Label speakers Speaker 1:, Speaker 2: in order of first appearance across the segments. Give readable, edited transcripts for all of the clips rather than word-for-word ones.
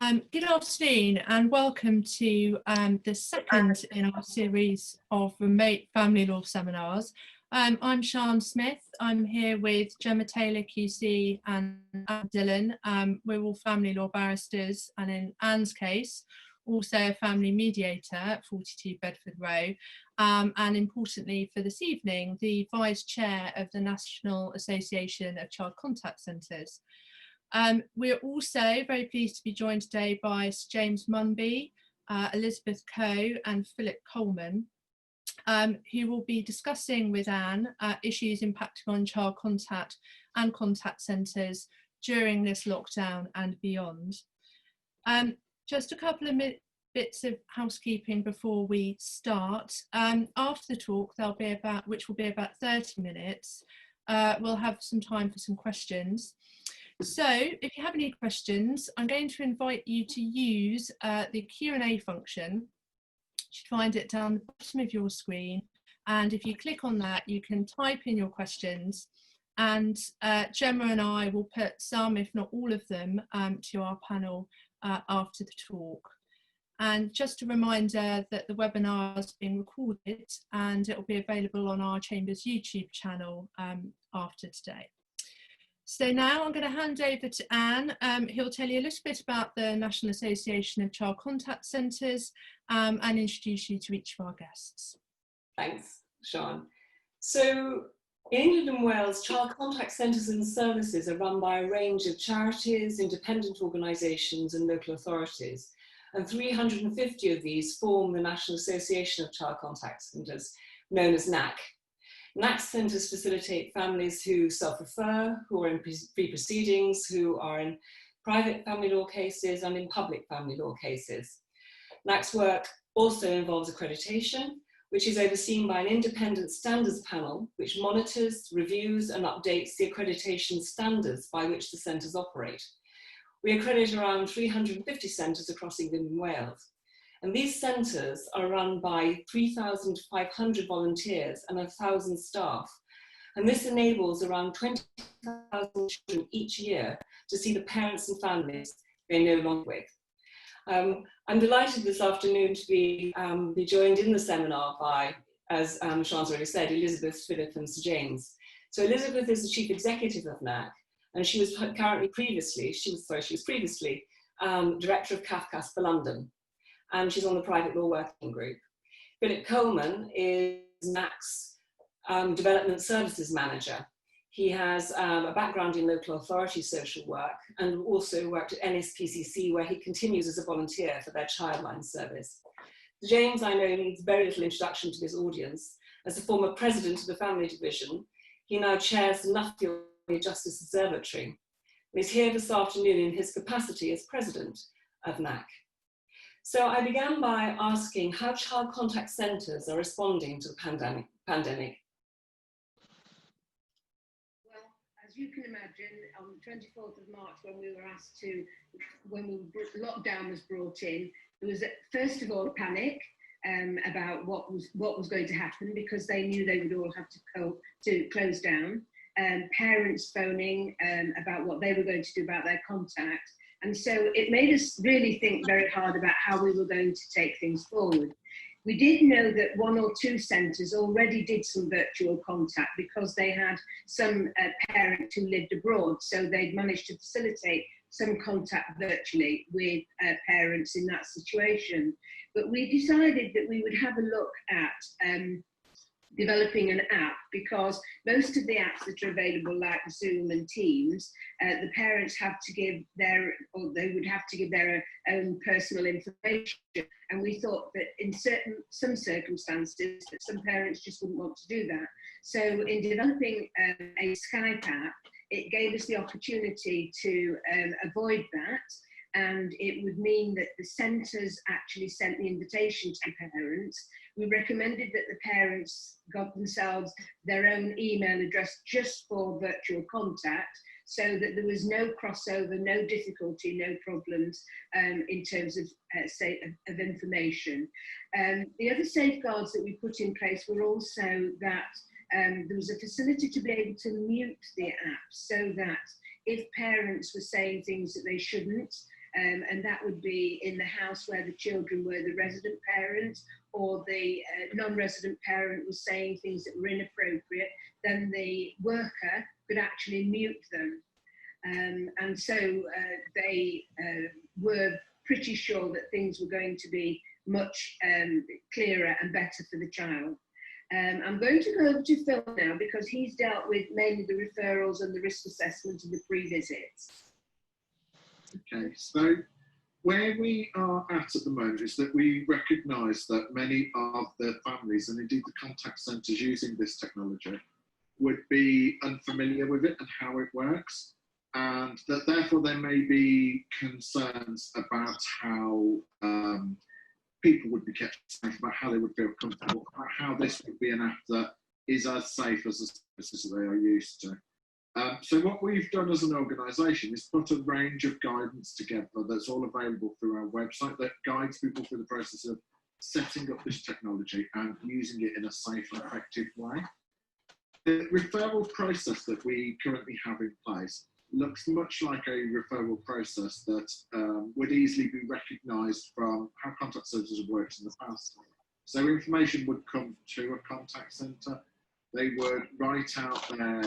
Speaker 1: Good afternoon and welcome to the second in our series of remote family law seminars. I'm Sian Smith. I'm here with Gemma Taylor QC and Anne Dillon. We're all family law barristers, and in Anne's case, also a family mediator at 42 Bedford Row, and importantly for this evening, the Vice Chair of the National Association of Child Contact Centres. We're also very pleased to be joined today by Sir James Munby, Elizabeth Coe and Philip Coleman, who will be discussing with Anne issues impacting on child contact and contact centres during this lockdown and beyond. Just a couple of bits of housekeeping before we start. After the talk, which will be about 30 minutes, we'll have some time for some questions. So if you have any questions, I'm going to invite you to use the Q&A function. You should find it down the bottom of your screen. And if you click on that, you can type in your questions. And Gemma and I will put some, if not all of them, to our panel after the talk. And just a reminder that the webinar is being recorded and it will be available on our Chambers YouTube channel after today. So now I'm going to hand over to Anne, who'll tell you a little bit about the National Association of Child Contact Centres and introduce you to each of our guests.
Speaker 2: Thanks, Sian. So in England and Wales, child contact centres and services are run by a range of charities, independent organisations and local authorities. And 350 of these form the National Association of Child Contact Centres, known as NAC. NAC centres facilitate families who self-refer, who are in pre-proceedings, who are in private family law cases and in public family law cases. NAC's work also involves accreditation, which is overseen by an independent standards panel, which monitors, reviews and updates the accreditation standards by which the centres operate. We accredit around 350 centres across England and Wales. And these centres are run by 3,500 volunteers and 1,000 staff. And this enables around 20,000 children each year to see the parents and families they no longer with. I'm delighted this afternoon to be joined in the seminar by, as Sian's already said, Elizabeth, Philip and Sir James. So Elizabeth is the Chief Executive of NAC, and she was previously Director of CAFCAS for London. And she's on the Private Law Working Group. Philip Coleman is NAC's Development Services Manager. He has a background in local authority social work and also worked at NSPCC, where he continues as a volunteer for their Childline service. James, I know, needs very little introduction to this audience. As the former president of the Family Division, he now chairs the Nuffield Justice Observatory. He's here this afternoon in his capacity as president of NAC. So I began by asking how child contact centres are responding to the pandemic.
Speaker 3: Well, as you can imagine, on the 24th of March, when lockdown was brought in, there was first of all a panic about what was going to happen, because they knew they would all have to close down. Parents phoning about what they were going to do about their contact. And so it made us really think very hard about how we were going to take things forward. We did know that 1 or 2 centres already did some virtual contact because they had some parents who lived abroad. So they'd managed to facilitate some contact virtually with parents in that situation. But we decided that we would have a look at developing an app, because most of the apps that are available, like Zoom and Teams, the parents have to give they would have to give their own personal information. And we thought that in some circumstances that some parents just wouldn't want to do that. So in developing a Skype app, it gave us the opportunity to avoid that. And it would mean that the centres actually sent the invitation to the parents. We recommended that the parents got themselves their own email address just for virtual contact, so that there was no crossover, no difficulty, no problems in terms of information. The other safeguards that we put in place were also that there was a facility to be able to mute the app, so that if parents were saying things that they shouldn't, and that would be in the house where the children were the resident parents, or the non-resident parent was saying things that were inappropriate, then the worker could actually mute them. And so they were pretty sure that things were going to be much clearer and better for the child. I'm going to go over to Phil now, because he's dealt with mainly the referrals and the risk assessment of the pre-visits.
Speaker 4: Okay, so where we are at the moment is that we recognise that many of the families, and indeed the contact centres using this technology, would be unfamiliar with it and how it works, and that therefore there may be concerns about how people would be kept safe, about how they would feel comfortable, about how this would be an app that is as safe as the services that they are used to. So what we've done as an organisation is put a range of guidance together that's all available through our website that guides people through the process of setting up this technology and using it in a safe and effective way. The referral process that we currently have in place looks much like a referral process that would easily be recognised from how contact services have worked in the past. So information would come to a contact centre, they would write out their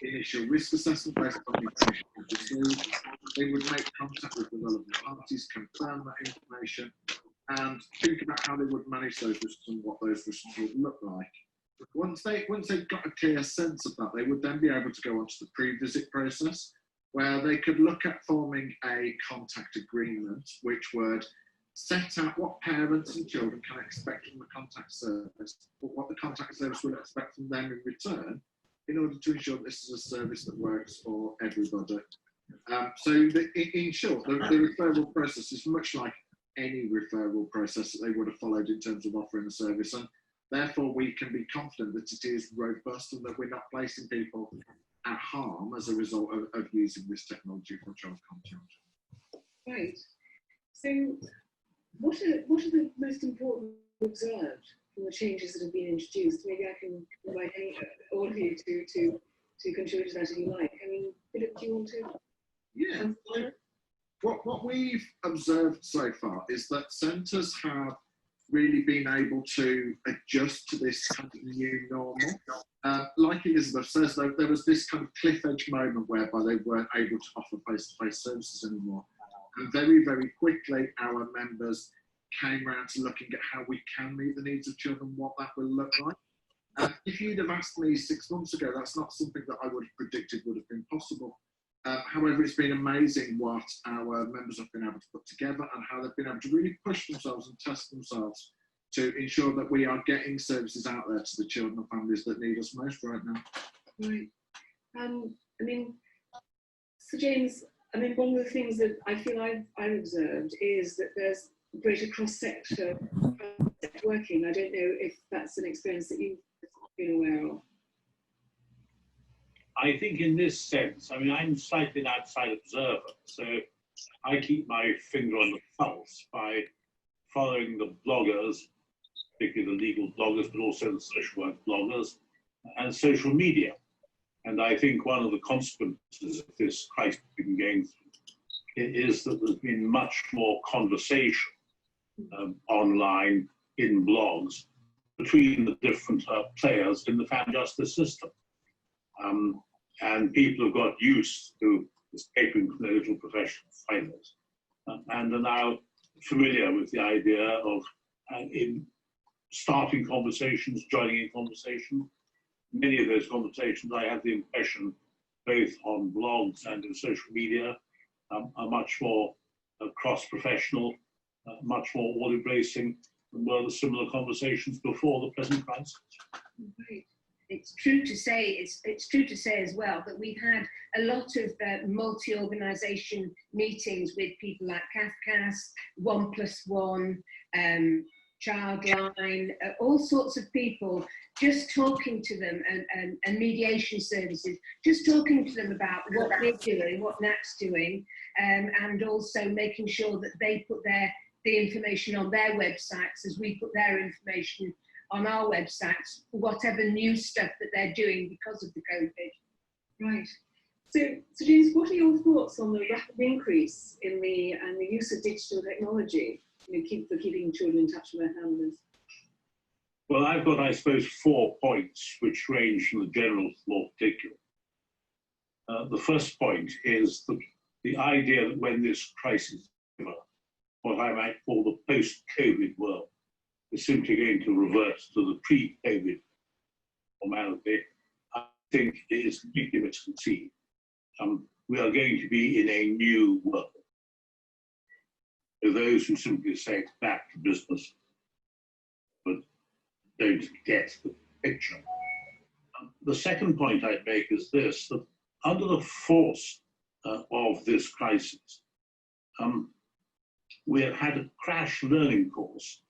Speaker 4: initial risk assessment based on the information they've received, they would make contact with the relevant parties, confirm that information, and think about how they would manage those risks and what those risks would look like. Once they've got a clear sense of that, they would then be able to go on to the pre-visit process, where they could look at forming a contact agreement, which would set out what parents and children can expect from the contact service, but what the contact service will expect from them in return, in order to ensure this is a service that works for everybody. In short, the referral process is much like any referral process that they would have followed in terms of offering a service, and therefore we can be confident that it is robust and that we're not placing people at harm as a result of using this technology for child contact. Right.
Speaker 2: So what are the most important observed from the changes that have been introduced? Maybe I can invite all of you to contribute to that if you like. I mean, Philip, do you want to?
Speaker 4: Yeah. What we've observed so far is that centres have really been able to adjust to this kind of new normal. Like Elizabeth says, there was this kind of cliff edge moment whereby they weren't able to offer face-to-face services anymore. And very, very quickly, our members came around to looking at how we can meet the needs of children, what that will look like. If you'd have asked me 6 months ago, that's not something that I would have predicted would have been possible. However, it's been amazing what our members have been able to put together and how they've been able to really push themselves and test themselves to ensure that we are getting services out there to the children and families that need us most right now.
Speaker 2: Right. I mean, so James, I mean, one of the things that I feel I've observed is that there's greater cross-sector working. I don't know if that's an experience that you've been aware of.
Speaker 5: I think in this sense, I mean, I'm slightly an outside observer, so I keep my finger on the pulse by following the bloggers, particularly the legal bloggers, but also the social work bloggers, and social media. And I think one of the consequences of this crisis we've been going through is that there's been much more conversation online, in blogs, between the different players in the family justice system. And people have got used to escaping from their little professional silos and are now familiar with the idea of in starting conversations, joining in conversation. Many of those conversations, I have the impression, both on blogs and in social media, are much more cross-professional, much more all-embracing than were the similar conversations before the present crisis.
Speaker 3: Right. It's true to say, it's true to say as well that we've had a lot of multi-organisation meetings with people like CAFCAS, 1+1, Childline, all sorts of people, just talking to them, and mediation services, just talking to them about what we're doing, what NAC's doing, and also making sure that they put the information on their websites as we put their information on our websites, whatever new stuff that they're doing because of the COVID.
Speaker 2: Right. So James, what are your thoughts on the rapid increase in the use of digital technology, for keeping children in touch with their families?
Speaker 5: Well, I've got, I suppose, 4 points which range from the general to the more particular. The first point is the idea that when this crisis is over, what I might call the post-COVID world is simply going to revert to the pre-COVID normality. I think it is completely misconceived. We are going to be in a new world. There are those who simply say it's back to business, but don't get the picture. The second point I'd make is this, that under the force of this crisis, we have had a crash learning course,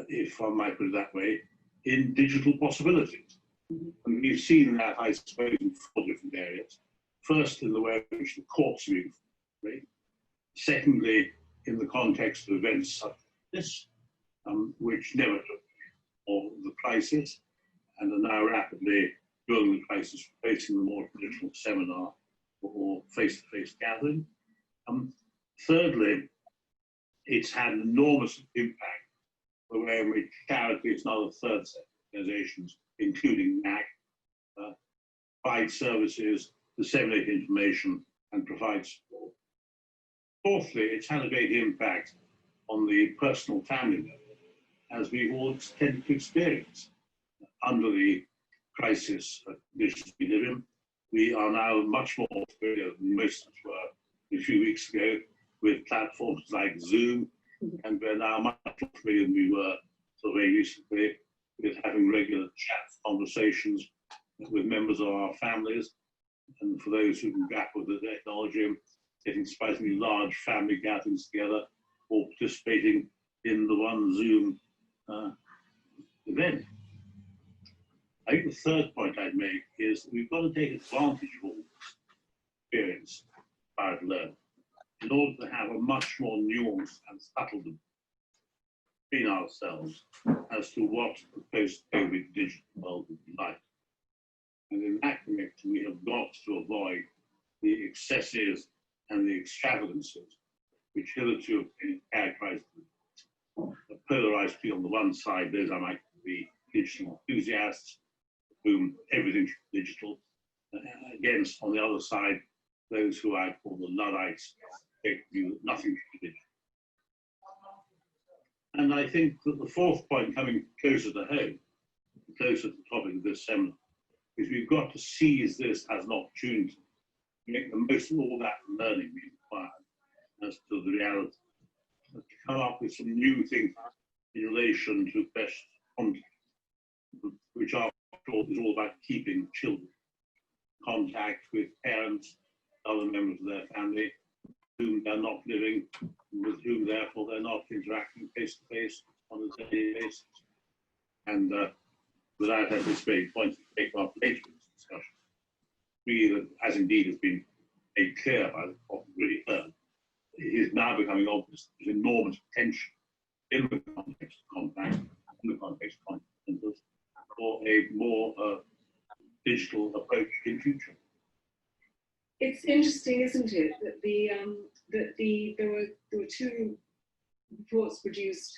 Speaker 5: if I might put it that way, in digital possibilities. And we've seen that, I suppose, in 4 different areas. First, in the way in which the courts are being played. Secondly, in the context of events such as this, which never took of the crisis, and are now rapidly, during the crisis, replacing the more traditional seminar or face-to-face gathering. Thirdly, it's had an enormous impact the way in which charities and other third sector organizations, including NAC, provide services, disseminate information, and provide support. Fourthly, it's had a great impact on the personal family level, as we all tend to experience under the crisis conditions we live in. We are now much more familiar than most of us were a few weeks ago with platforms like Zoom, and we're now much more familiar than we were so very recently with having regular chat conversations with members of our families. And for those who can grapple with the technology, getting surprisingly large family gatherings together or participating in the one Zoom event. I think the third point I'd make is that we've got to take advantage of all this experience by learning in order to have a much more nuanced and subtle debate between ourselves as to what the post-COVID digital world would be like. And in that connection, we have got to avoid the excesses and the extravagances which hitherto have been characterized as polarized field. On the one side, those I might be digital enthusiasts, whom everything should be digital. Against, on the other side, those who I call the Luddites, take the view that nothing should be digital. And I think that the fourth point, coming closer to home, closer to the topic of this seminar, is we've got to seize this as an opportunity to make the most of all that learning we require as to the reality, to come up with some new things in relation to best contact, which after all is all about keeping children in contact with parents, other members of their family, whom they're not living, with whom therefore they're not interacting face to face on a daily basis. And without anticipating points to take up later in this discussion, we, as indeed has been made clear by what we've really heard, it is now becoming obvious there's enormous potential in the context of contact, in the context of contact centers, for a more digital approach in future.
Speaker 2: It's interesting, isn't it, that there were 2 reports produced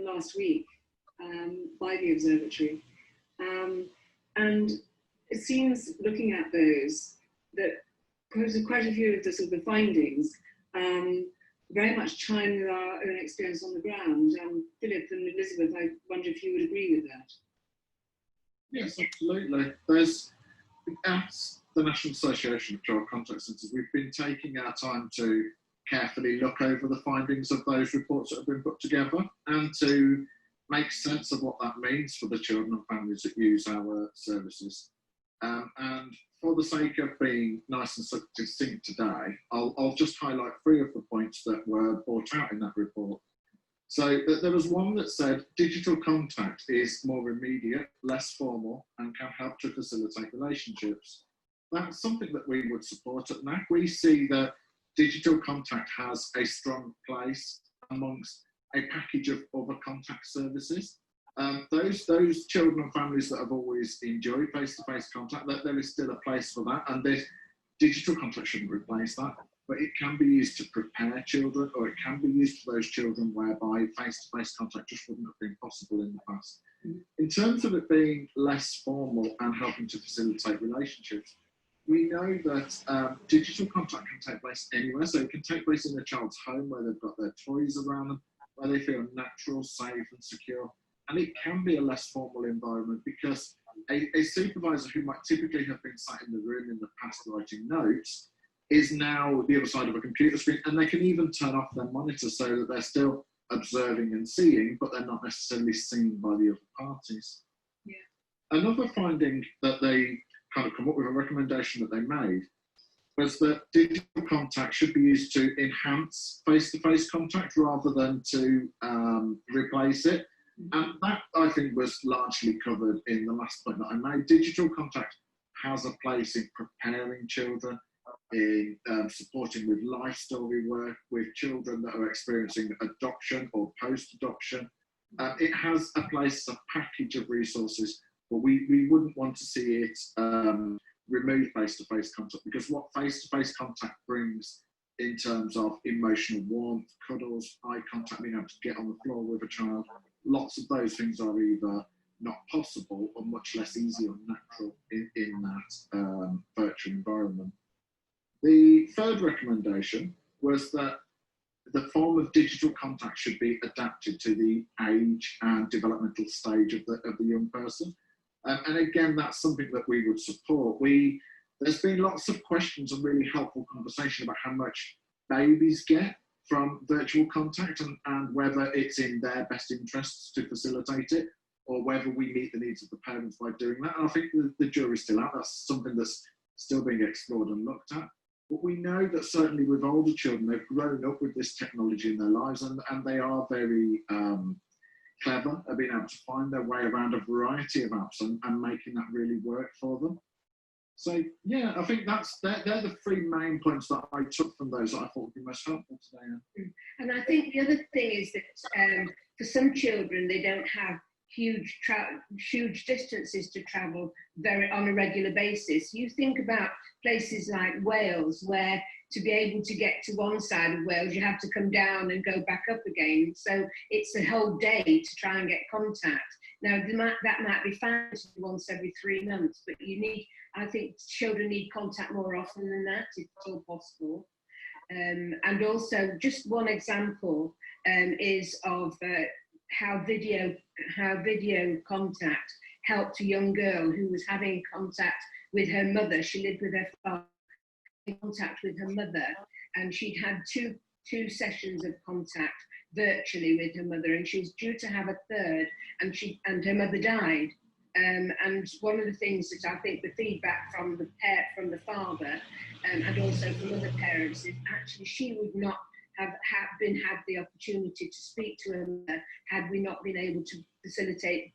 Speaker 2: last week by the observatory, and it seems, looking at those, that quite a few of the sort of the findings very much chime with our own experience on the ground. Philip and Elizabeth, I wonder if you would agree with that.
Speaker 4: Yes, absolutely. There's, at the National Association of Child Contact Centres, we've been taking our time to carefully look over the findings of those reports that have been put together and to make sense of what that means for the children and families that use our services. And for the sake of being nice and succinct today, I'll just highlight 3 of the points that were brought out in that report. So there was one that said digital contact is more immediate, less formal, and can help to facilitate relationships. That's something that we would support at NAC. We see that digital contact has a strong place amongst a package of other contact services. Those children and families that have always enjoyed face-to-face contact, that there is still a place for that, and this digital contact shouldn't replace that, but it can be used to prepare children, or it can be used for those children whereby face-to-face contact just wouldn't have been possible in the past. In terms of it being less formal and helping to facilitate relationships, we know that digital contact can take place anywhere. So it can take place in a child's home where they've got their toys around them, where they feel natural, safe and secure. And it can be a less formal environment because a supervisor who might typically have been sat in the room in the past writing notes is now the other side of a computer screen, and they can even turn off their monitor so that they're still observing and seeing, but they're not necessarily seen by the other parties.
Speaker 3: Yeah.
Speaker 4: Another finding that they kind of come up with, a recommendation that they made, was that digital contact should be used to enhance face-to-face contact rather than to replace it. And that, I think, was largely covered in the last point that I made. Digital contact has a place in preparing children, in supporting with life story work, with children that are experiencing adoption or post-adoption. It has a place, a package of resources, but we wouldn't want to see it remove face-to-face contact, because what face-to-face contact brings in terms of emotional warmth, cuddles, eye contact, being able to get on the floor with a child, lots of those things are either not possible or much less easy or natural in that virtual environment. The third recommendation was that the form of digital contact should be adapted to the age and developmental stage of the young person. And again, that's something that we would support. There's been lots of questions and really helpful conversation about how much babies get from virtual contact and whether it's in their best interests to facilitate it, or whether we meet the needs of the parents by doing that. And I think the jury's still out. That's something that's still being explored and looked at. But we know that certainly with older children, they've grown up with this technology in their lives, and they are very clever at being able to find their way around a variety of apps and making that really work for them. So yeah, I think they're the three main points that I took from those that I thought would be most helpful today.
Speaker 3: And I think the other thing is that for some children, they don't have huge distances to travel on a regular basis. You think about places like Wales, where to be able to get to one side of Wales, you have to come down and go back up again. So it's a whole day to try and get contact. Now, that might be fine once every 3 months, but I think children need contact more often than that, if at all possible. And also, just one example is of how video contact helped a young girl who was having contact with her mother. She lived with her father, in contact with her mother, and she'd had two sessions of contact virtually with her mother, and she was due to have a third, and her mother died. And one of the things that I think the feedback from the father and also from other parents is actually she would not have had the opportunity to speak to her mother had we not been able to facilitate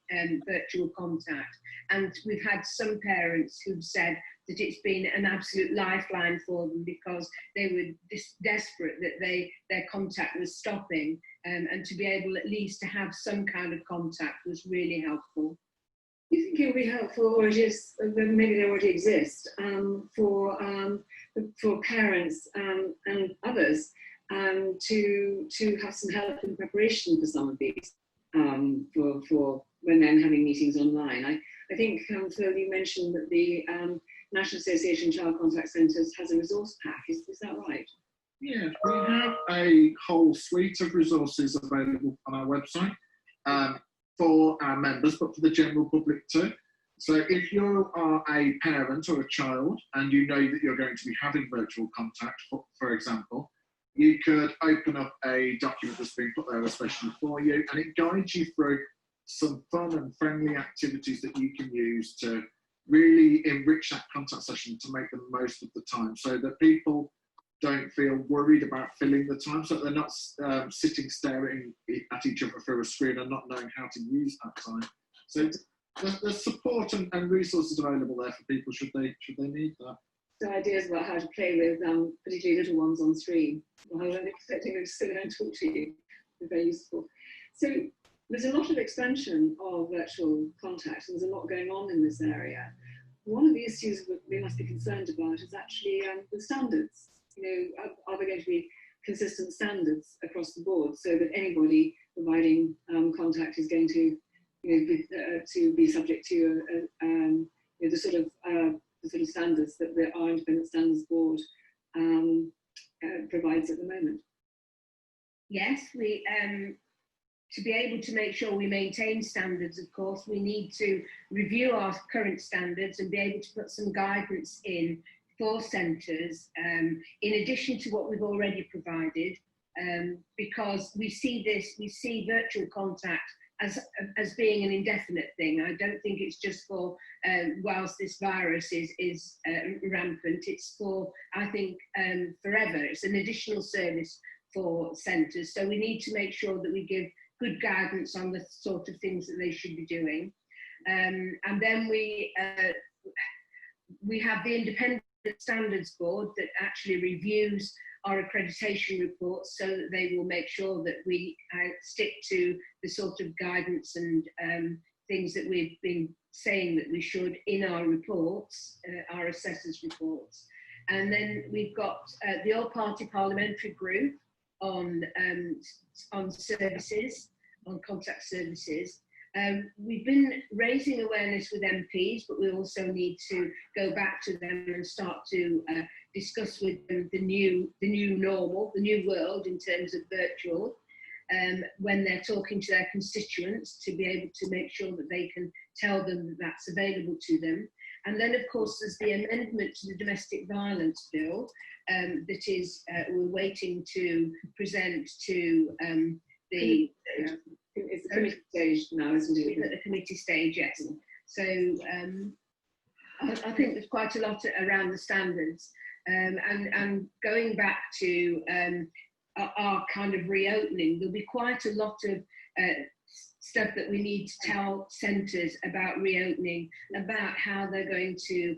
Speaker 3: virtual contact. And we've had some parents who've said that it's been an absolute lifeline for them because they were desperate that their contact was stopping, and to be able at least to have some kind of contact was really helpful.
Speaker 2: Do you think it will be helpful, or maybe they already exist, for parents and others to have some help in preparation for some of these, for when they're having meetings online? I think, Phil, you mentioned that the National Association of Child Contact Centres has a resource pack. Is that right?
Speaker 4: Yeah, we have a whole suite of resources available on our website for our members, but for the general public too. So if you are a parent or a child and you know that you're going to be having virtual contact, for example, you could open up a document that's been put there especially for you, and it guides you through some fun and friendly activities that you can use to really enrich that contact session to make the most of the time, so that people don't feel worried about filling the time, so that they're not sitting staring at each other through a screen and not knowing how to use that time. So there's support and resources available there for people should they need that.
Speaker 2: So ideas about how to play with particularly little ones on screen, while they're expecting them to sit there and talk to you, are very useful. So there's a lot of expansion of virtual contact, and there's a lot going on in this area.
Speaker 6: one of the issues that we must be concerned about is actually the standards. You know, are there going to be consistent standards across the board so that anybody providing contact is going to, to be subject to the sort of standards that our Independent Standards Board provides at the moment?
Speaker 3: Yes, we to be able to make sure we maintain standards, of course, we need to review our current standards and be able to put some guidance in for centres, in addition to what we've already provided, because we see virtual contact as being an indefinite thing. I don't think it's just for whilst this virus is rampant. It's for, I think, forever. It's an additional service for centres. So we need to make sure that we give good guidance on the sort of things that they should be doing. And then we have the Independent Standards Board that actually reviews our accreditation reports so that they will make sure that we stick to the sort of guidance and things that we've been saying that we should in our reports, our assessors' reports. And then we've got the All-Party Parliamentary Group on services, on contact services. We've been raising awareness with MPs, but we also need to go back to them and start to discuss with them the new normal, the new world in terms of virtual, when they're talking to their constituents, to be able to make sure that they can tell them that that's available to them. And then, of course, there's the amendment to the Domestic Violence Bill that is we're waiting to present to the
Speaker 6: it's the committee stage now, isn't it?
Speaker 3: At the committee stage, yes. So I think there's quite a lot around the standards, and going back to our kind of reopening, there'll be quite a lot of stuff that we need to tell centres about reopening, about how they're going to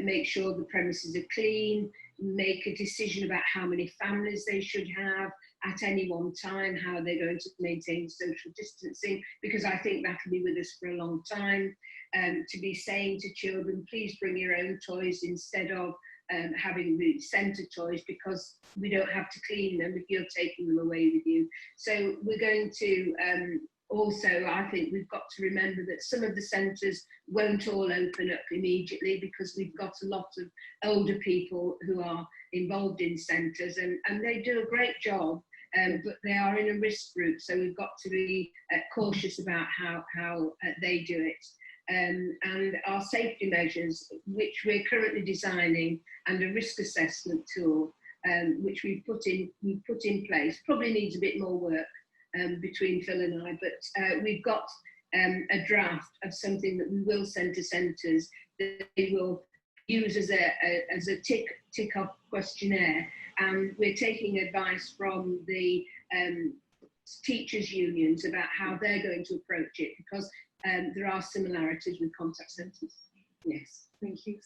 Speaker 3: make sure the premises are clean, make a decision about how many families they should have at any one time, how they're going to maintain social distancing, because I think that will be with us for a long time. To be saying to children, please bring your own toys instead of having the centre toys, because we don't have to clean them if you're taking them away with you. So we're going to also, I think we've got to remember that some of the centres won't all open up immediately, because we've got a lot of older people who are involved in centres, and they do a great job, but they are in a risk group, so we've got to be cautious about how they do it. And our safety measures, which we're currently designing, and a risk assessment tool, which we've put in place, probably needs a bit more work between Phil and I, but we've got a draft of something that we will send to centres that they will use as a tick-off questionnaire, and we're taking advice from the teachers' unions about how they're going to approach it, because there are similarities with contact centres.
Speaker 6: Yes, thank you.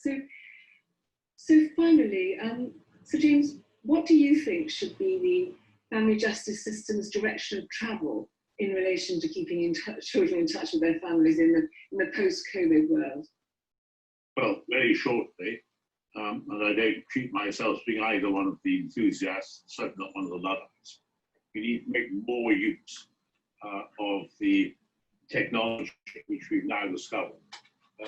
Speaker 6: So finally, so James, what do you think should be the family justice system's direction of travel in relation to keeping children in touch with their families in the post-COVID world?
Speaker 5: Well, very shortly, and I don't treat myself as being either one of the enthusiasts, certainly not one of the Luddites. We need to make more use of the technology which we've now discovered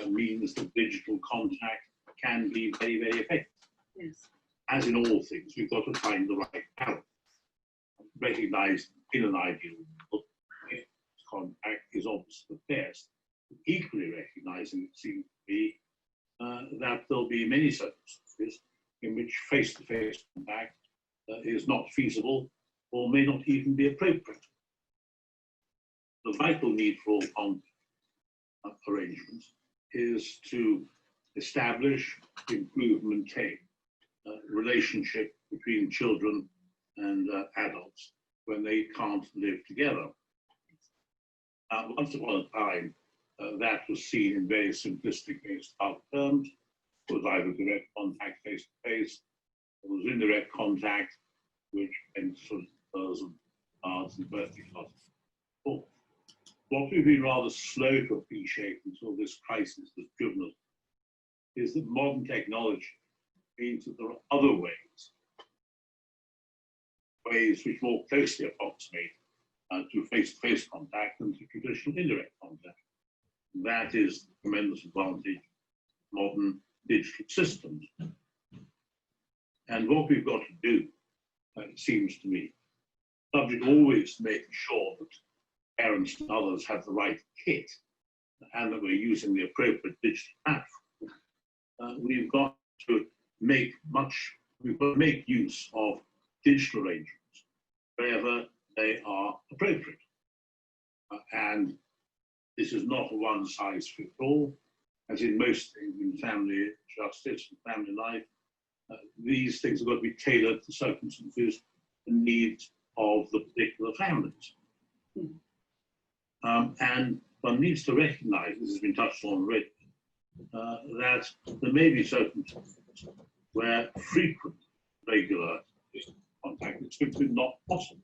Speaker 5: means that digital contact can be very, very effective.
Speaker 6: Yes. As
Speaker 5: in all things, we've got to find the right balance. Recognise in an ideal world, contact is obviously the best. Equally recognising, it seems to be, that there'll be many circumstances in which face-to-face contact is not feasible or may not even be appropriate. The vital need for all contact arrangements is to establish, improve, maintain a relationship between children and adults when they can't live together. Once upon a time, that was seen in very simplistic, very stark terms. It was either direct contact face-to-face, or was indirect contact, which meant sort of cards and birthday cards. What we've been rather slow to appreciate until this crisis has driven us is that modern technology means that there are other ways which more closely approximate to face-to-face contact than to traditional indirect contact. That is the tremendous advantage of modern digital systems. And what we've got to do, it seems to me, subject always to making sure that parents and others have the right kit and that we're using the appropriate digital platform. We've got to make use of digital arrangements wherever they are appropriate. And this is not a one-size-fits-all, as in most things in family justice and family life. These things have got to be tailored to circumstances and needs of the particular families. And one needs to recognize, this has been touched on already, that there may be circumstances where frequent, regular contact is simply not possible.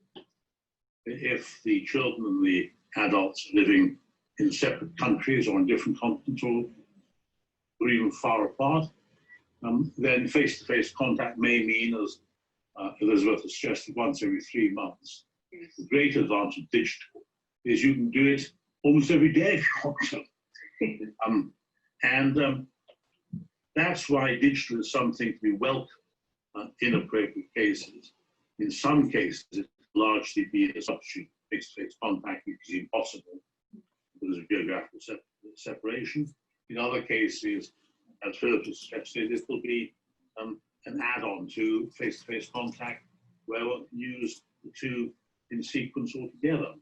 Speaker 5: If the children and the adults are living in separate countries or on different continents or even far apart, then face-to-face contact may mean, as Elizabeth has suggested, once every 3 months. The great advantage of digital is you can do it almost every day if you want to. That's why digital is something to be welcomed in appropriate cases. In some cases, it will largely be a substitute for face-to-face contact, which is impossible because of geographical separation. In other cases, as Philip has suggested, it will be an add-on to face-to-face contact where one can use the two in sequence altogether.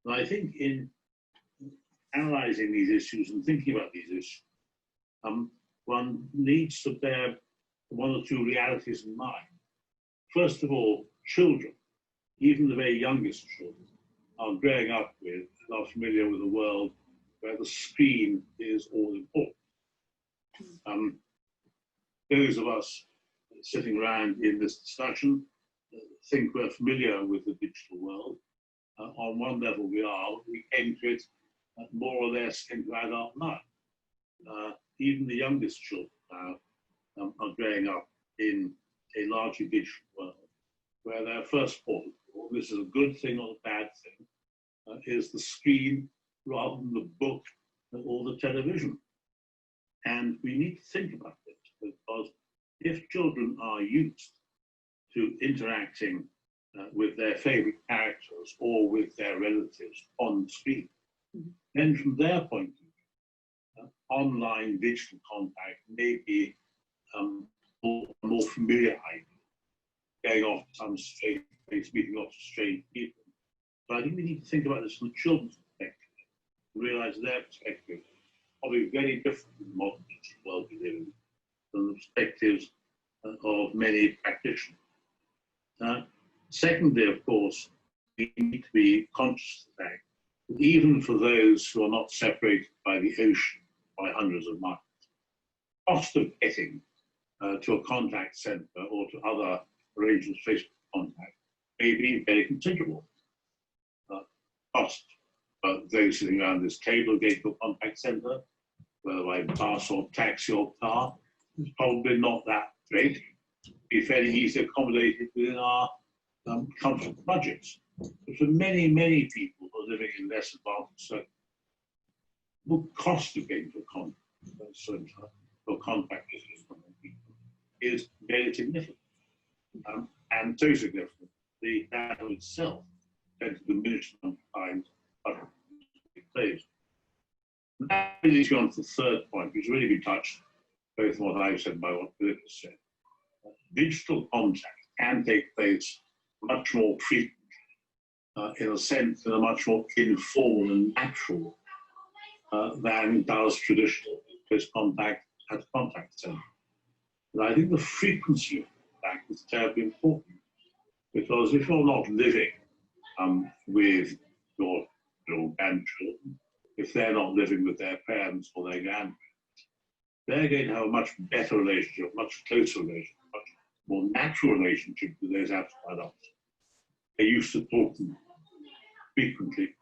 Speaker 5: And I think in analysing these issues and thinking about these issues, one needs to bear one or two realities in mind. First of all, children, even the very youngest children, are growing up with and are familiar with a world where the screen is all important. Those of us sitting around in this discussion think we're familiar with the digital world. On one level we are, we came to it more or less into adult life. Even the youngest children now are growing up in a largely digital world, where their first port of call, this is a good thing or a bad thing, is the screen rather than the book or the television. And we need to think about this, because if children are used to interacting with their favorite characters or with their relatives on the screen, then from their point of view, online digital contact may be a more familiar idea, going off to some strange place, meeting lots of strange people. But I think we need to think about this from the children's perspective, and realize their perspective is probably very different in the modern digital world we live in than the perspectives of many practitioners. Secondly, of course, we need to be conscious of the fact that even for those who are not separated by the ocean by hundreds of miles, the cost of getting to a contact centre or to other arrangements for Facebook contact may be very considerable. Cost those sitting around this table getting to a contact centre, whether by bus or taxi or car, is probably not that great. It'd be fairly easily accommodated within our comfort budgets. But for many, many people who are living in less advantaged circumstances, the cost of getting to a contact centre or contact is very significant. And so significant, the data itself tends to diminish the number of times it plays. That leads you on to the third point, which really been touched both on what I've said and by what Philip has said. Digital contact can take place much more frequently, in a sense, in a much more informal and natural than does traditional face contact at a contact centre. And I think the frequency of contact is terribly important, because if you're not living with your grandchildren, if they're not living with their parents or their grandparents, they're going to have a much better relationship, much closer relationship, much more natural relationship with those adult adults. They used to talk to them frequently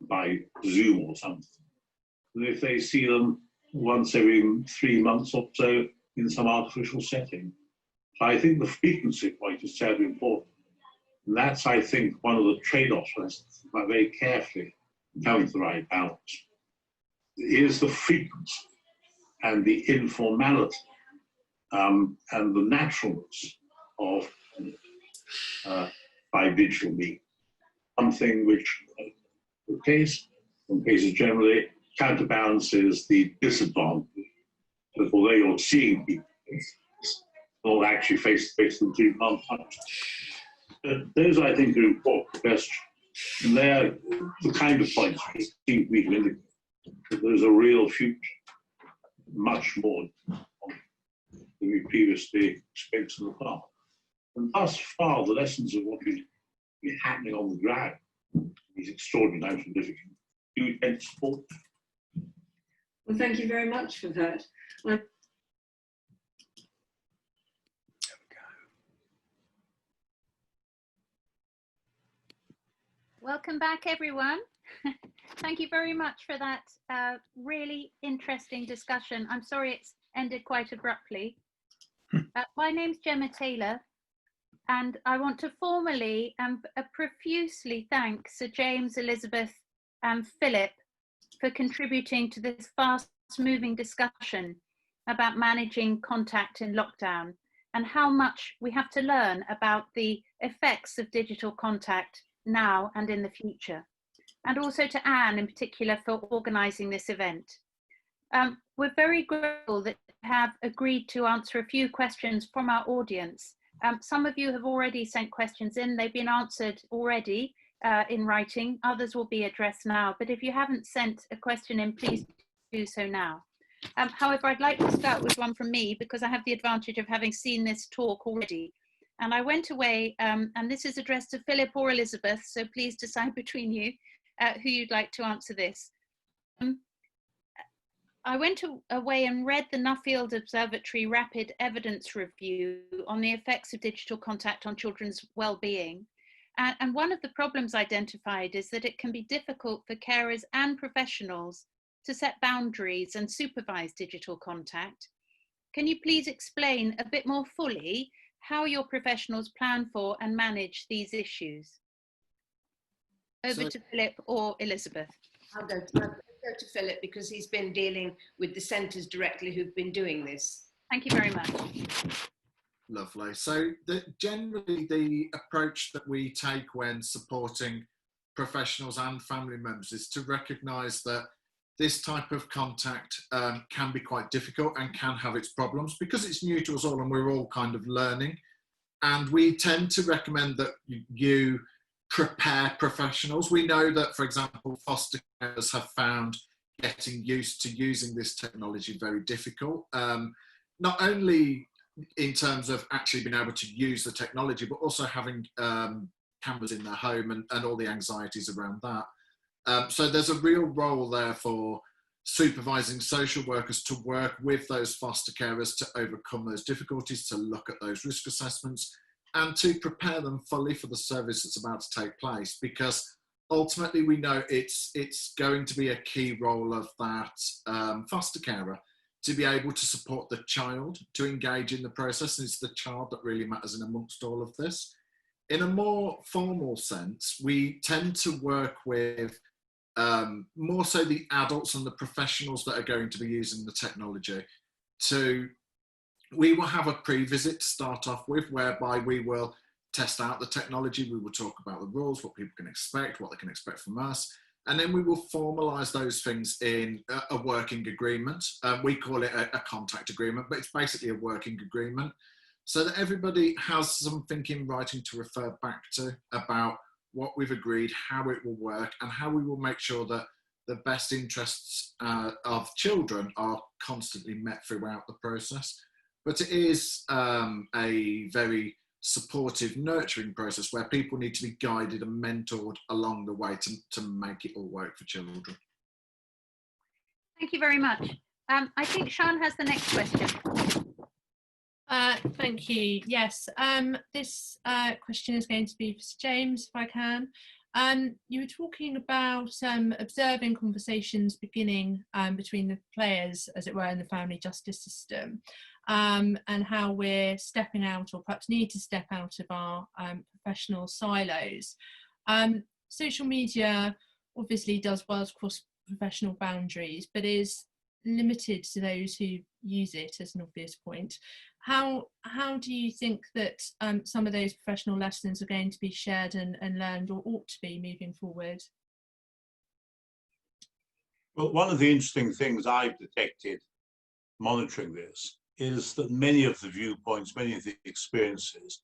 Speaker 5: by Zoom or something. And if they see them once every 3 months or so in some artificial setting. So I think the frequency point is terribly important. And that's, I think, one of the trade-offs but very carefully coming to the right balance. Is the frequency and the informality and the naturalness of by digital means. Something which, in cases generally, counterbalances the disadvantage that although you're seeing people, not actually face-to-face and do not touch. Those, I think, are important questions. And they're the kind of points which seem to me to indicate that there's a real future, much more than we previously expected in the past. And thus far, the lessons of what has been happening on the ground, these extraordinary times of difficulty, do tend to support.
Speaker 6: Well, thank you very much for that.
Speaker 7: Welcome back, everyone. Thank you very much for that really interesting discussion. I'm sorry it's ended quite abruptly. My name's Gemma Taylor, and I want to formally and profusely thank Sir James, Elizabeth and Philip for contributing to this fast-moving discussion about managing contact in lockdown and how much we have to learn about the effects of digital contact now and in the future. And also to Anne in particular for organising this event. We're very grateful that you have agreed to answer a few questions from our audience. Some of you have already sent questions in, they've been answered already in writing, others will be addressed now, but if you haven't sent a question in, please do so now. However, I'd like to start with one from me because I have the advantage of having seen this talk already. And I went away, and this is addressed to Philip or Elizabeth, so please decide between you who you'd like to answer this. I went away and read the Nuffield Observatory Rapid Evidence Review on the effects of digital contact on children's well-being. And one of the problems identified is that it can be difficult for carers and professionals to set boundaries and supervise digital contact. Can you please explain a bit more fully how your professionals plan for and manage these issues? Over to Philip or Elizabeth.
Speaker 8: I'll go to Philip because he's been dealing with the centres directly who've been doing this.
Speaker 7: Thank you very much.
Speaker 4: Lovely. So generally the approach that we take when supporting professionals and family members is to recognise that this type of contact can be quite difficult and can have its problems because it's new to us all and we're all kind of learning. And we tend to recommend that you prepare professionals. We know that, for example, foster carers have found getting used to using this technology very difficult, not only in terms of actually being able to use the technology, but also having cameras in their home and all the anxieties around that. So there's a real role there for supervising social workers to work with those foster carers to overcome those difficulties, to look at those risk assessments and to prepare them fully for the service that's about to take place, because ultimately we know it's going to be a key role of that foster carer to be able to support the child, to engage in the process, and it's the child that really matters in amongst all of this. In a more formal sense, we tend to work with more so the adults and the professionals that are going to be using the technology. We will have a pre-visit to start off with, whereby we will test out the technology, we will talk about the rules, what people can expect, what they can expect from us, and then we will formalise those things in a working agreement. We call it a contact agreement, but it's basically a working agreement, so that everybody has something in writing to refer back to about what we've agreed, how it will work, and how we will make sure that the best interests of children are constantly met throughout the process. But it is a very supportive, nurturing process where people need to be guided and mentored along the way to make it all work for children.
Speaker 7: Thank you very much. I think Sian has the next question.
Speaker 1: Thank you. Yes, this question is going to be for James, if I can. You were talking about observing conversations beginning between the players, as it were, in the family justice system, and how we're stepping out, or perhaps need to step out of our professional silos. Social media obviously does well across professional boundaries, but is limited to those who use it, as an obvious point. How do you think that some of those professional lessons are going to be shared and learned, or ought to be, moving forward?
Speaker 5: Well, one of the interesting things I've detected monitoring this is that many of the viewpoints, many of the experiences,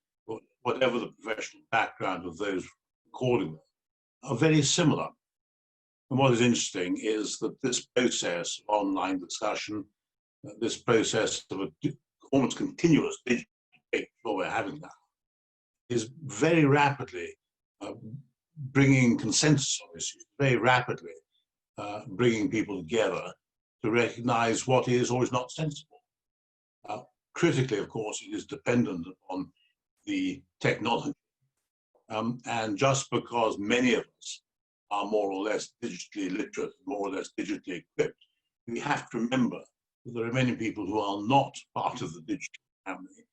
Speaker 5: whatever the professional background of those recording them, are very similar. And what is interesting is that this process of online discussion, this process of almost continuous digital debate, what we're having now, is very rapidly bringing consensus on issues, very rapidly bringing people together to recognize what is or is not sensible. Critically, of course, it is dependent upon the technology. And just because many of us are more or less digitally literate, more or less digitally equipped, we have to remember that there are many people who are not part of the digital family,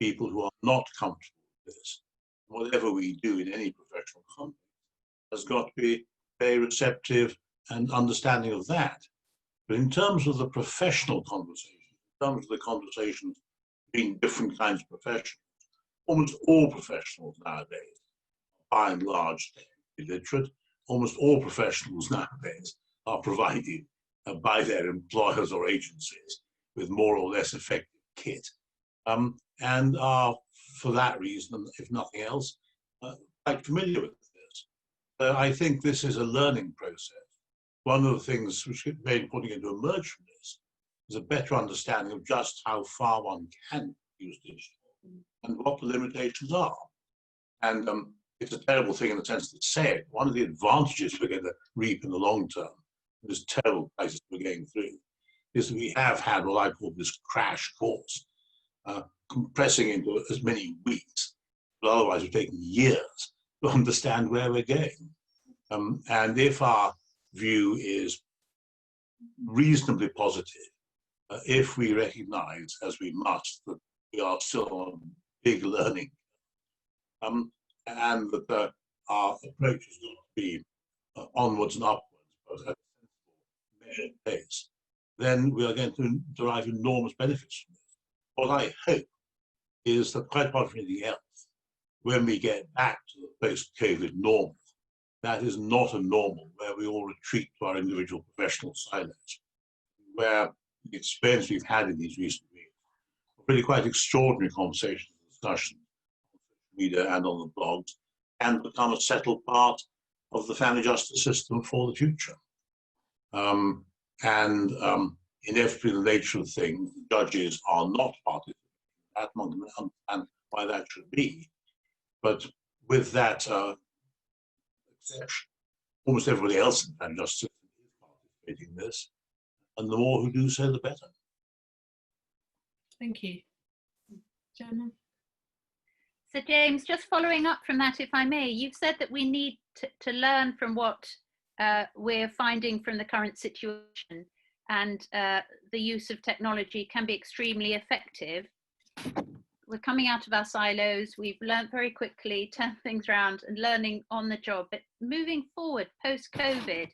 Speaker 5: people who are not comfortable with this. Whatever we do in any professional context has got to be very receptive and understanding of that. But in terms of the professional conversation, in terms of the conversations between different kinds of professionals, almost all professionals nowadays, by and large, illiterate. Almost all professionals nowadays are provided by their employers or agencies with more or less effective kit, and are, for that reason, if nothing else, quite familiar with this. I think this is a learning process. One of the things which is very important to emerge from this is a better understanding of just how far one can use digital and what the limitations are. And it's a terrible thing in the sense that, say, one of the advantages we're going to reap in the long term, this terrible crisis we're going through, is that we have had what I call this crash course, compressing into as many weeks, but otherwise it's taken years to understand where we're going. And if our view is reasonably positive, if we recognize, as we must, that we are still on a big learning, and that our approach is going to be onwards and upwards, but at a sensible, measured pace, then we are going to derive enormous benefits from this. What I hope is that, quite apart from anything else, when we get back to the post-COVID normal, that is not a normal where we all retreat to our individual professional silos, where the experience we've had in these recent weeks, really quite extraordinary conversations and discussions on social media and on the blogs, and become a settled part of the family justice system for the future. Inevitably, the nature of things, judges are not parties. That one can understand why that should be. But with that exception, almost everybody else in the family justice system is participating in this, and the more who do so, the better.
Speaker 1: Thank you. Gemma?
Speaker 7: So James, just following up from that, if I may, you've said that we need to learn from what we're finding from the current situation, and the use of technology can be extremely effective. We're coming out of our silos, we've learned very quickly, turned things around and learning on the job. But moving forward, post-COVID,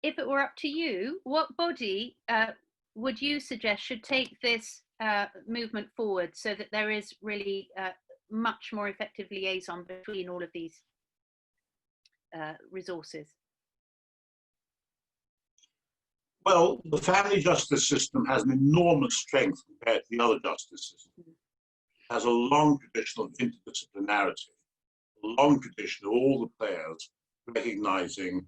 Speaker 7: if it were up to you, what body would you suggest should take this movement forward so that there is really much more effective liaison between all of these resources?
Speaker 5: Well, the family justice system has an enormous strength compared to the other justice system. It has a long tradition of interdisciplinarity, a long tradition of all the players recognizing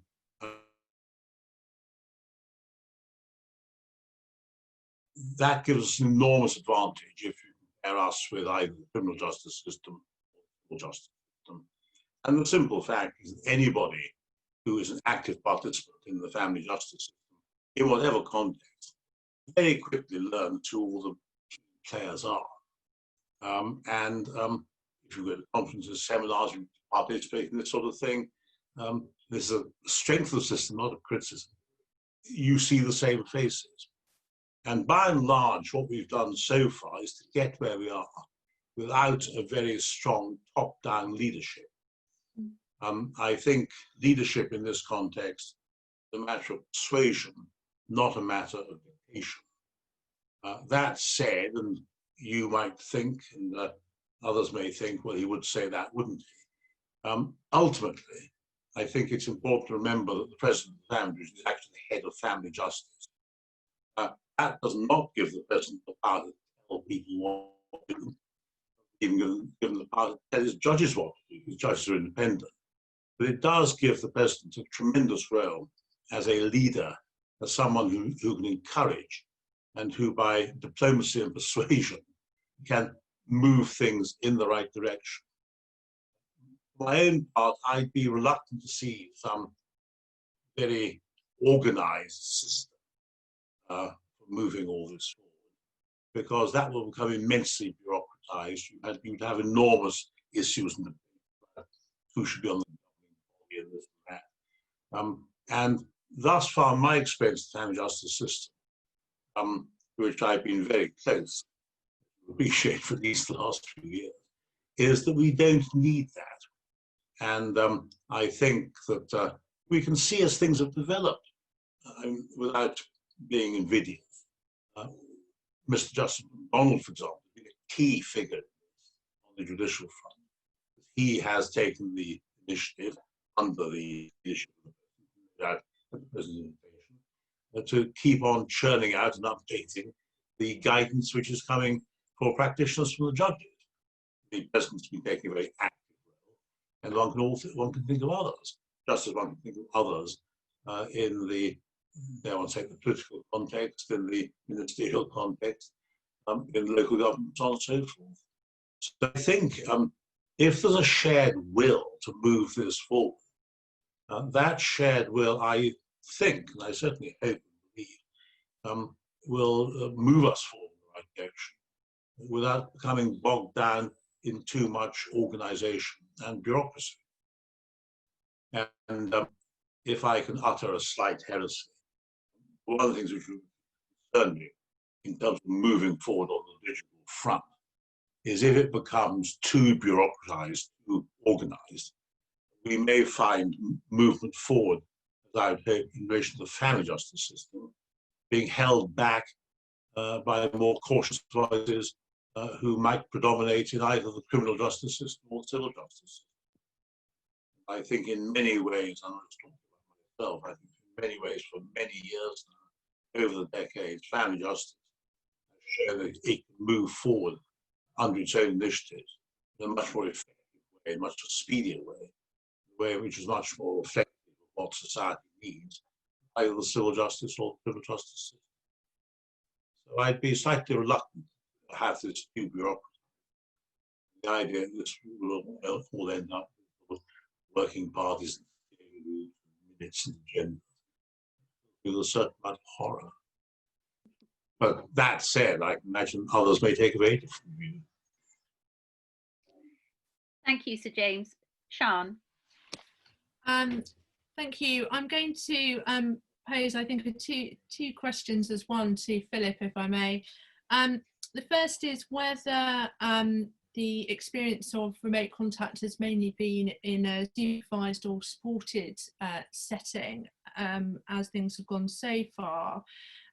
Speaker 5: that gives us an enormous advantage if you compare us with either the criminal justice system or the justice system. And the simple fact is that anybody who is an active participant in the family justice system, in whatever context, very quickly learns who all the players are. if you go to conferences, seminars, you participate in this sort of thing. There's a strength of the system, not a criticism. You see the same faces. And by and large, what we've done so far is to get where we are without a very strong top-down leadership. I think leadership in this context is a matter of persuasion, not a matter of dictation. That said, and you might think, and others may think, well, he would say that, wouldn't he? Ultimately, I think it's important to remember that the President of the Family is actually the head of family justice. That does not give the President the power to tell people what to do, even give them the power to tell his judges what to do. His judges are independent. But it does give the President a tremendous role as a leader, as someone who can encourage and who, by diplomacy and persuasion, can move things in the right direction. For my own part, I'd be reluctant to see some very organized system for moving all this forward, because that will become immensely bureaucratized. You'd have enormous issues in the who should be on the governing body and this and that. And thus far, my experience of the family justice system, to which I've been very close, appreciate for at least the last few years, is that we don't need that. And I think that we can see as things have developed, without being invidious. Mr. Justice McDonald, for example, is a key figure on the judicial front. He has taken the initiative under the leadership of the President to keep on churning out and updating the guidance which is coming for practitioners from the judges. The President's been taking a very active role, and one can think of others, just as one can think of others in the, I won't say the political context, in the ministerial context, in local government, so on and so forth. So I think if there's a shared will to move this forward, that shared will, I think, and I certainly hope and believe, will move us forward in the right direction without becoming bogged down in too much organization and bureaucracy. And if I can utter a slight heresy, one of the things which would concern me in terms of moving forward on the digital front is if it becomes too bureaucratized, too organized, we may find movement forward, as I would hope, in relation to the family justice system, being held back by more cautious voices who might predominate in either the criminal justice system or the civil justice system. I think in many ways, I'm not just talking about myself, I think in many ways for many years now, over the decades, family justice has shown that it can move forward under its own initiatives in a much more effective way, a much speedier way, a way which is much more reflective of what society needs, either the civil justice or the criminal justice system. So I'd be slightly reluctant to have this new bureaucracy. The idea that this will end up with working parties and minutes and agendas with a certain amount of horror. But that said, I can imagine others may take a very different view.
Speaker 7: Thank you, Sir James. Sian.
Speaker 1: Thank you. I'm going to pose, I think, two questions as one to Philip, if I may. The first is whether the experience of remote contact has mainly been in a supervised or supported setting, as things have gone so far.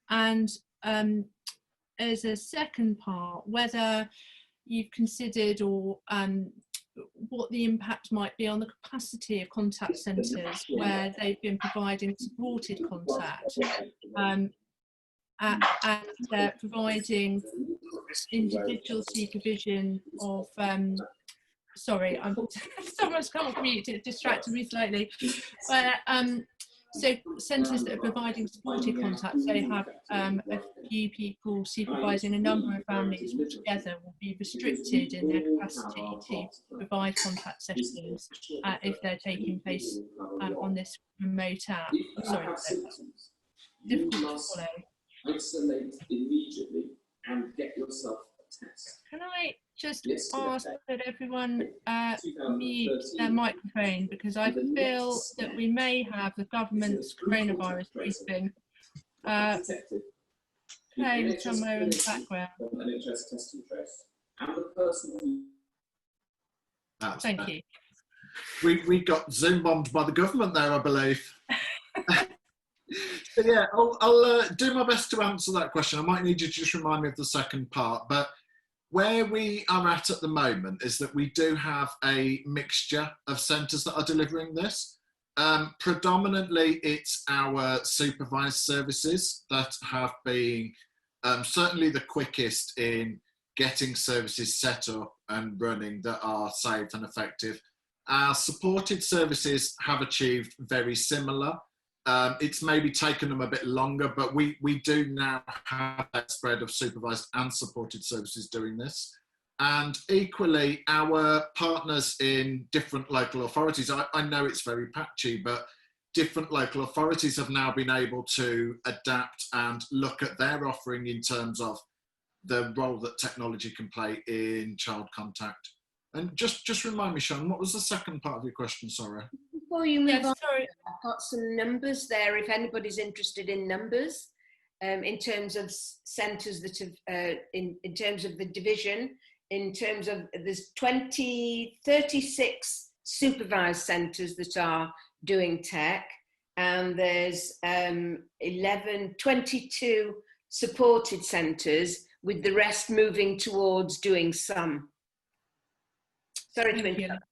Speaker 1: And as a second part, whether you've considered or what the impact might be on the capacity of contact centres where they've been providing supported contact and providing individual supervision of sorry, someone's come off mute, it distracted me slightly, where so centres that are providing supported contact, they have a few people supervising a number of families together, will be restricted in their capacity to provide contact sessions if they're taking place on this remote app. Sorry, difficult to follow.
Speaker 9: Isolate immediately and get yourself
Speaker 1: Can I just ask that everyone mute their microphone, because I feel that we may have the government's coronavirus briefing playing somewhere in the background. Thank you.
Speaker 4: We got Zoom bombed by the government there, I believe. So yeah, I'll do my best to answer that question. I might need you to just remind me of the second part, but where we are at the moment is that we do have a mixture of centres that are delivering this. Predominantly, it's our supervised services that have been certainly the quickest in getting services set up and running that are safe and effective. Our supported services have achieved very similar. It's maybe taken them a bit longer, but we do now have that spread of supervised and supported services doing this. And equally, our partners in different local authorities, I know it's very patchy, but different local authorities have now been able to adapt and look at their offering in terms of the role that technology can play in child contact. And just remind me, Sean, what was the second part of your question, sorry?
Speaker 8: Before you move on,
Speaker 1: Sorry.
Speaker 8: I've got some numbers there if anybody's interested in numbers, in terms of centres that have, in terms of the division, in terms of there's 36 supervised centres that are doing tech, and there's 22 supported centres, with the rest moving towards doing some. Sorry to interrupt.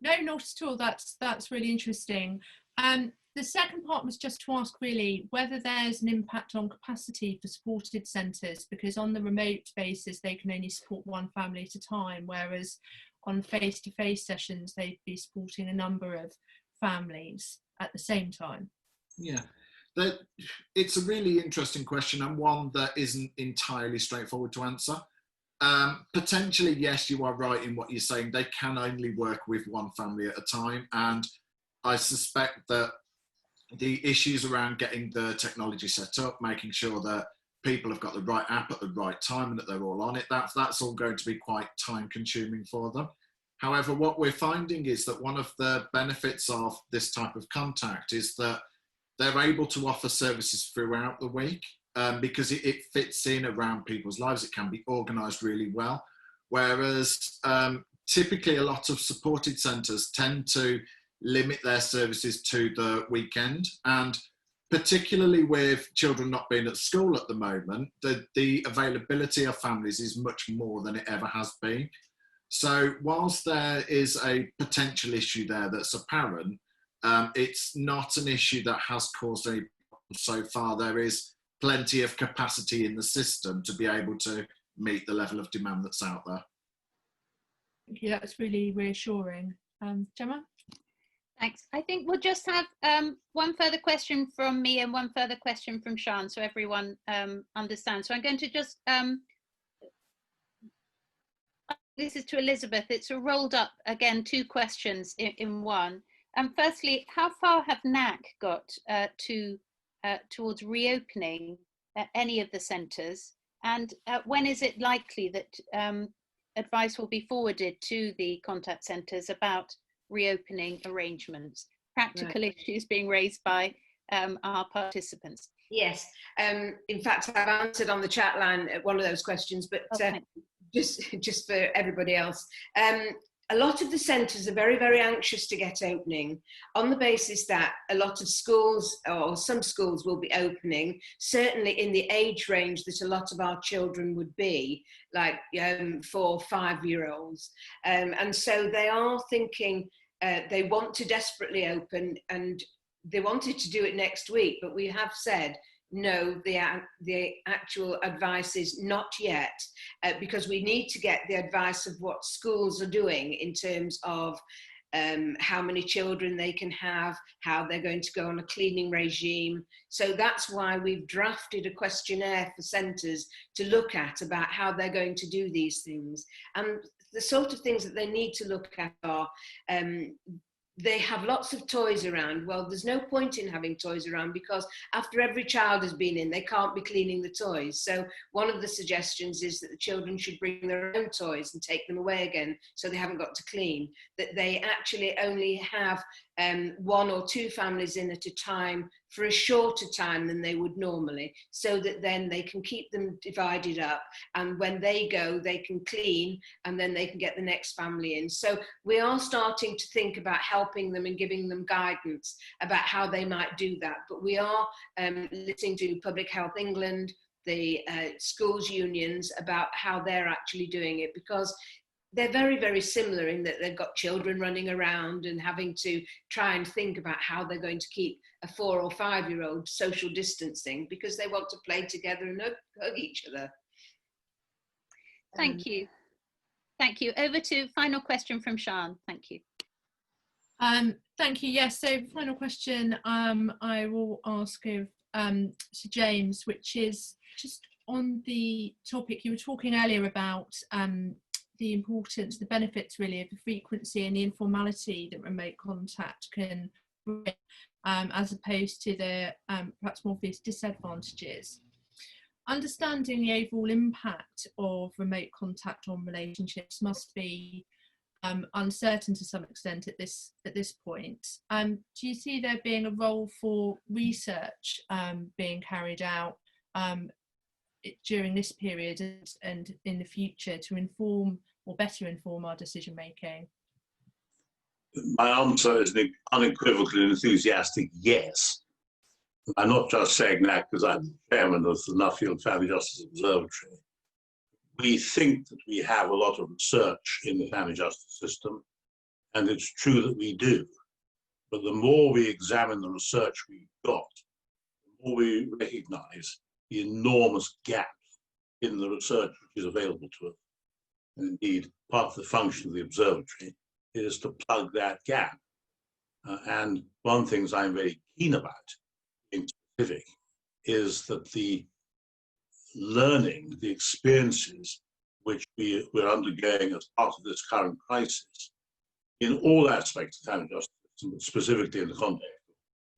Speaker 1: No, not at all. That's really interesting. The second part was just to ask really whether there's an impact on capacity for supported centres, because on the remote basis they can only support one family at a time, whereas on face-to-face sessions they'd be supporting a number of families at the same time.
Speaker 4: Yeah, it's a really interesting question, and one that isn't entirely straightforward to answer. Potentially, yes, you are right in what you're saying. They can only work with one family at a time. And I suspect that the issues around getting the technology set up, making sure that people have got the right app at the right time and that they're all on it, that's all going to be quite time consuming for them. However, what we're finding is that one of the benefits of this type of contact is that they're able to offer services throughout the week. Because it fits in around people's lives, it can be organised really well. Whereas typically a lot of supported centres tend to limit their services to the weekend, and particularly with children not being at school at the moment, the availability of families is much more than it ever has been. So whilst there is a potential issue there that's apparent, it's not an issue that has caused any problems so far. There is plenty of capacity in the system to be able to meet the level of demand that's out there.
Speaker 1: Thank you, that's really reassuring. Gemma?
Speaker 7: Thanks. I think we'll just have one further question from me and one further question from Sean, so everyone understands. So I'm going to just, this is to Elizabeth. It's a rolled up, again, two questions in one. Firstly, how far have NAC got towards reopening any of the centres, and when is it likely that advice will be forwarded to the contact centres about reopening arrangements? Practical issues being raised by our participants.
Speaker 8: Yes, in fact I've answered on the chat line one of those questions, but just for everybody else. A lot of the centres are very, very anxious to get opening on the basis that a lot of schools, or some schools, will be opening, certainly in the age range that a lot of our children would be, like 4 or 5-year-olds. And so they are thinking they want to desperately open, and they wanted to do it next week, but we have said, no, the actual advice is not yet, because we need to get the advice of what schools are doing in terms of how many children they can have, how they're going to go on a cleaning regime. So that's why we've drafted a questionnaire for centres to look at about how they're going to do these things. And the sort of things that they need to look at are they have lots of toys around. Well, there's no point in having toys around because after every child has been in, they can't be cleaning the toys. So one of the suggestions is that the children should bring their own toys and take them away again so they haven't got to clean. That they actually only have 1 or 2 families in at a time for a shorter time than they would normally, so that then they can keep them divided up, and when they go they can clean and then they can get the next family in. So we are starting to think about helping them and giving them guidance about how they might do that, but we are listening to Public Health England, the schools unions, about how they're actually doing it, because they're very, very similar in that they've got children running around and having to try and think about how they're going to keep a 4 or 5-year-old social distancing because they want to play together and hug each other.
Speaker 7: Thank you. Thank you. Over to final question from Sian. Thank you.
Speaker 1: Thank you. Yes, so final question I will ask of Sir James, which is just on the topic you were talking earlier about the importance, the benefits really of the frequency and the informality that remote contact can bring, as opposed to the perhaps more obvious disadvantages. Understanding the overall impact of remote contact on relationships must be uncertain to some extent at this point. Do you see there being a role for research being carried out during this period and in the future to inform or better inform our decision making?
Speaker 5: My answer is an unequivocal and enthusiastic yes. I'm not just saying that because I'm the chairman of the Nuffield Family Justice Observatory. We think that we have a lot of research in the family justice system, and it's true that we do. But the more we examine the research we've got, the more we recognize the enormous gaps in the research which is available to us. And indeed, part of the function of the observatory is to plug that gap. And one of the things I'm very keen about, in specific, is that the learning, the experiences which we're undergoing as part of this current crisis, in all aspects of family justice, but specifically in the context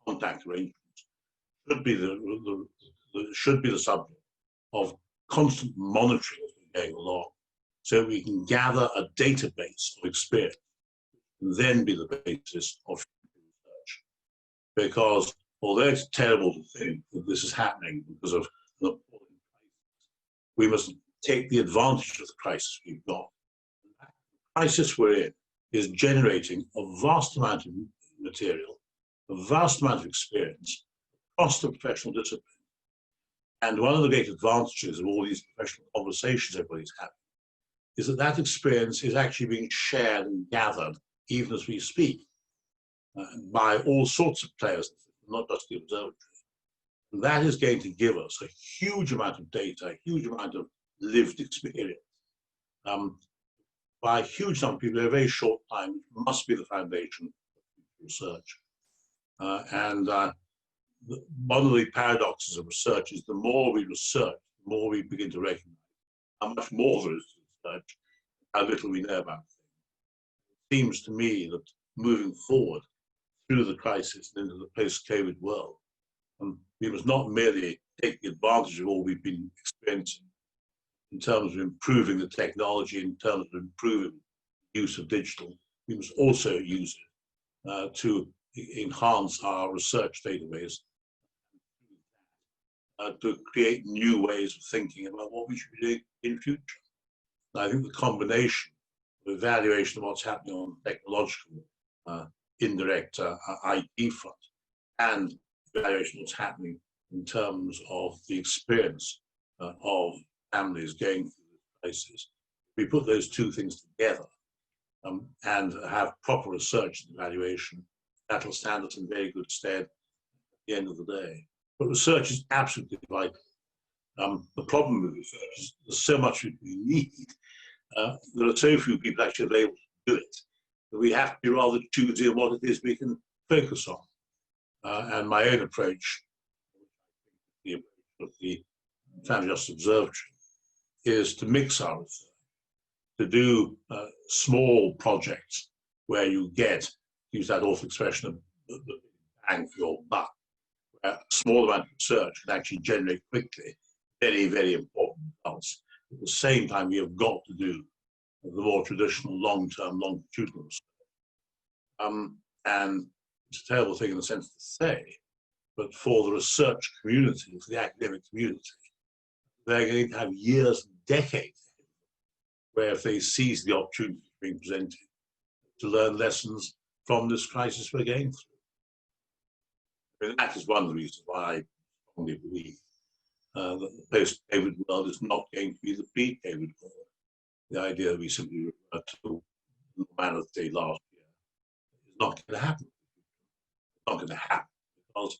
Speaker 5: of contact arrangements, should be the subject of constant monitoring as we're going along, so we can gather a database of experience and then be the basis of research. Because although it's terrible to think that this is happening because of an appalling crisis, we must take the advantage of the crisis we've got. The crisis we're in is generating a vast amount of material, a vast amount of experience across the professional discipline. And one of the great advantages of all these professional conversations everybody's having is that that experience is actually being shared and gathered even as we speak by all sorts of players, not just the observatory. And that is going to give us a huge amount of data, a huge amount of lived experience by a huge number of people in a very short time, which must be the foundation of research. One of the paradoxes of research is the more we research, the more we begin to recognize how much more there is to research, how little we know about things. It seems to me that moving forward through the crisis and into the post-COVID world, we must not merely take the advantage of all we've been experiencing in terms of improving the technology, in terms of improving the use of digital. We must also use it to enhance our research database, to create new ways of thinking about what we should be doing in future. And I think the combination of evaluation of what's happening on the technological indirect IT front and evaluation of what's happening in terms of the experience of families going through this crisis, we put those two things together and have proper research and evaluation, that'll stand us in very good stead at the end of the day. But research is absolutely vital. The problem with research is there's so much we need. There are so few people actually able to do it that we have to be rather choosy on what it is we can focus on. And my own approach, the approach of the Family Justice Observatory, is to mix our research, to do small projects where you get use that awful expression of the bang for your buck, where a small amount of research can actually generate quickly very, very important results. At the same time, we have got to do the more traditional long-term, longitudinal research. And it's a terrible thing in the sense to say, but for the research community, for the academic community, they're going to have years, decades, where if they seize the opportunity being presented to learn lessons from this crisis we're going through. I mean, that is one of the reasons why I strongly believe that the post-COVID world is not going to be the pre-COVID world. The idea that we simply revert to normality last year is not going to happen. It's not going to happen because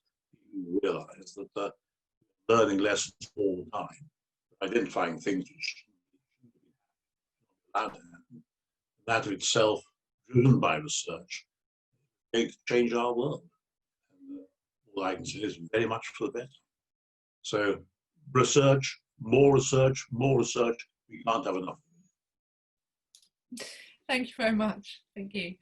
Speaker 5: you realize that learning lessons all the time, identifying things which shouldn't be allowed to happen, that of itself, driven by research, is going to change our world. And all I can say is very much for the better. So research, more research, more research, we can't have enough.
Speaker 1: Thank you very much. Thank you.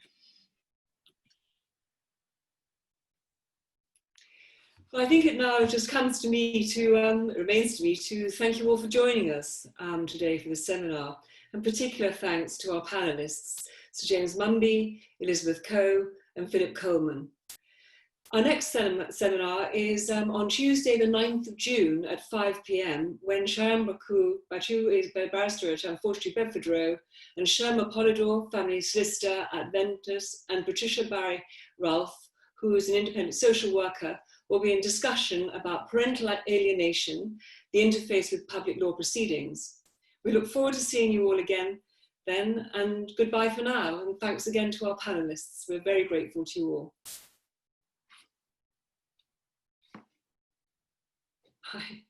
Speaker 2: Well, I think it now just comes to me to, remains to me to thank you all for joining us today for this seminar. And particular thanks to our panelists, Sir James Mumby, Elizabeth Coe, and Philip Coleman. Our next seminar is on Tuesday, the 9th of June at 5 p.m. when Sharon Batu is barrister at 42 Bedford Row, and Sherma Polidor, family solicitor at Ventus, and Patricia Barry Ralph, who is an independent social worker, will be in discussion about parental alienation, the interface with public law proceedings. We look forward to seeing you all again then, and goodbye for now. And thanks again to our panelists. We're very grateful to you all. Bye.